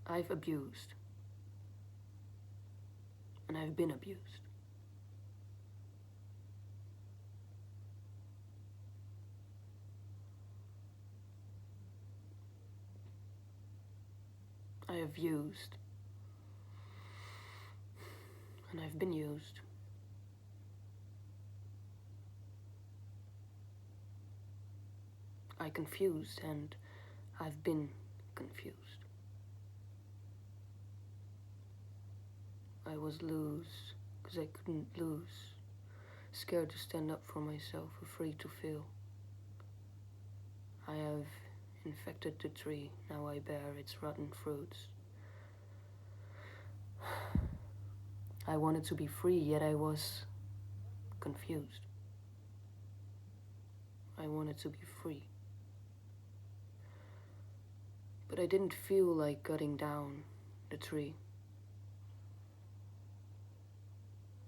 I've abused. And I've been abused. I have used. And I've been used. I confused and I've been confused. I was loose because I couldn't lose. Scared to stand up for myself, afraid to fail. I have infected the tree, now I bear its rotten fruits. I wanted to be free, yet I was confused. I wanted to be free. But I didn't feel like cutting down the tree.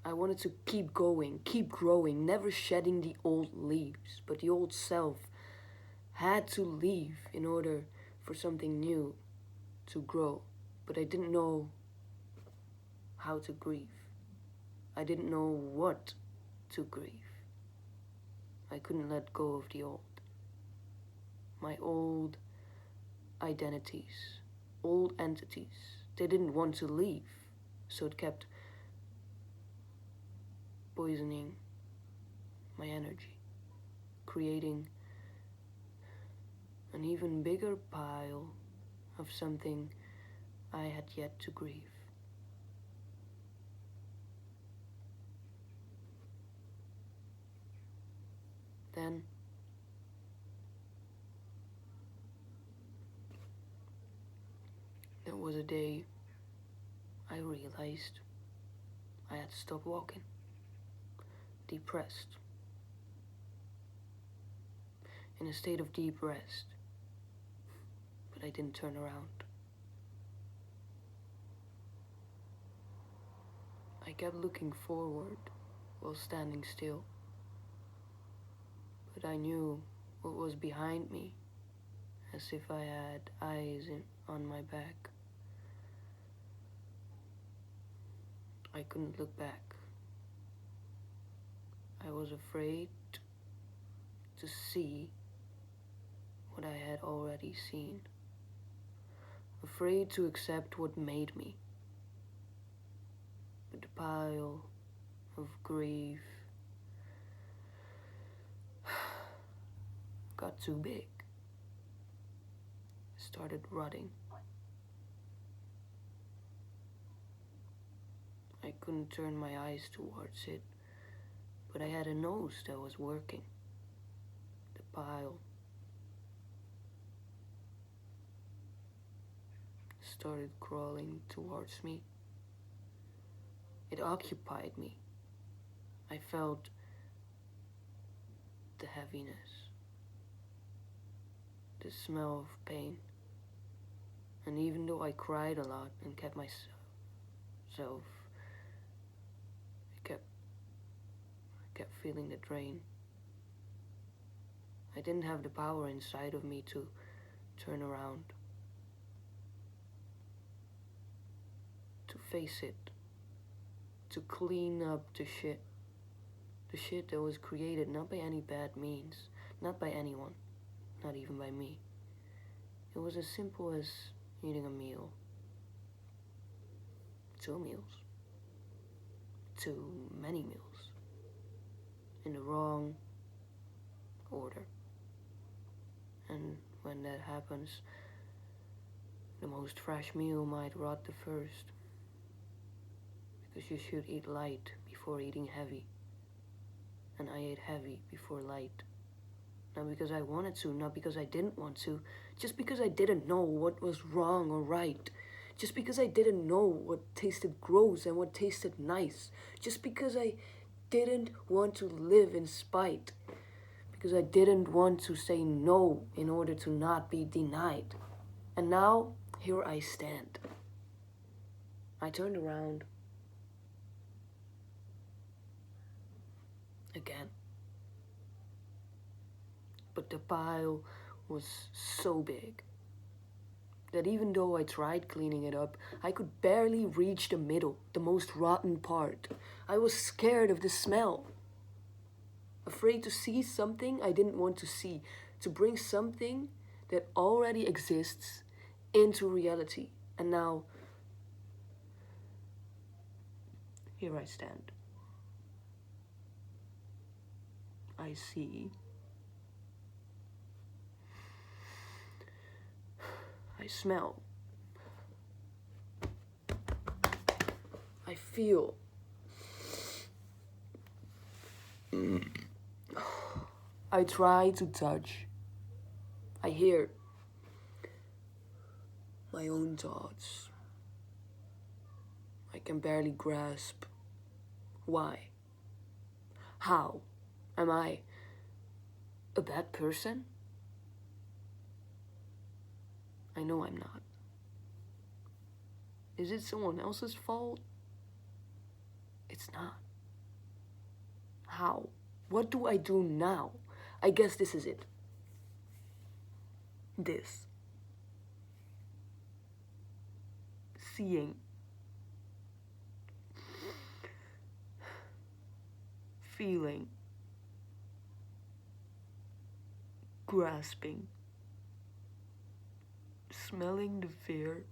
I wanted to keep going, keep growing, never shedding the old leaves. But the old self had to leave in order for something new to grow. But I didn't know how to grieve. I didn't know what to grieve. I couldn't let go of the old. My old identities, old entities. They didn't want to leave, so it kept poisoning my energy, creating an even bigger pile of something I had yet to grieve. Then there was a day I realized I had to stop walking, depressed, in a state of deep rest, but I didn't turn around. I kept looking forward while standing still, but I knew what was behind me, as if I had eyes on my back. I couldn't look back. I was afraid to see what I had already seen. Afraid to accept what made me. But the pile of grief got too big. Started rotting. I couldn't turn my eyes towards it, but I had a nose that was working. The pile started crawling towards me. It occupied me. I felt the heaviness, the smell of pain. And even though I cried a lot and kept myself, I kept feeling the drain. I didn't have the power inside of me to turn around, to face it, to clean up the shit that was created not by any bad means, not by anyone, not even by me. It was as simple as eating a meal, 2 meals, too many meals, in the wrong order. And when that happens, the most fresh meal might rot the first, because you should eat light before eating heavy. And I ate heavy before light. Not because I wanted to, not because I didn't want to, just because I didn't know what was wrong or right. Just because I didn't know what tasted gross and what tasted nice. Just because I didn't want to live in spite. Because I didn't want to say no in order to not be denied. And now, here I stand. I turned around again. But the pile was so big that even though I tried cleaning it up, I could barely reach the middle, the most rotten part. I was scared of the smell. Afraid to see something I didn't want to see, to bring something that already exists into reality. And now, here I stand. I see. I smell. I feel. I try to touch. I hear my own thoughts. I can barely grasp why. How? Am I a bad person? I know I'm not. Is it someone else's fault? It's not. How? What do I do now? I guess this is it. This. Seeing. Feeling. Grasping. Smelling the fear.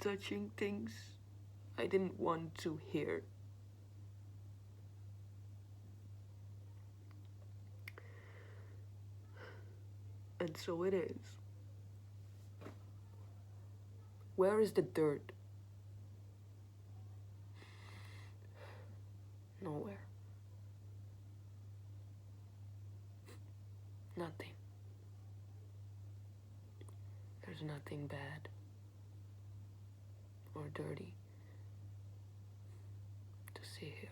Touching things I didn't want to hear. And so it is. Where is the dirt? Nowhere. Nothing. There's nothing bad or dirty to see here.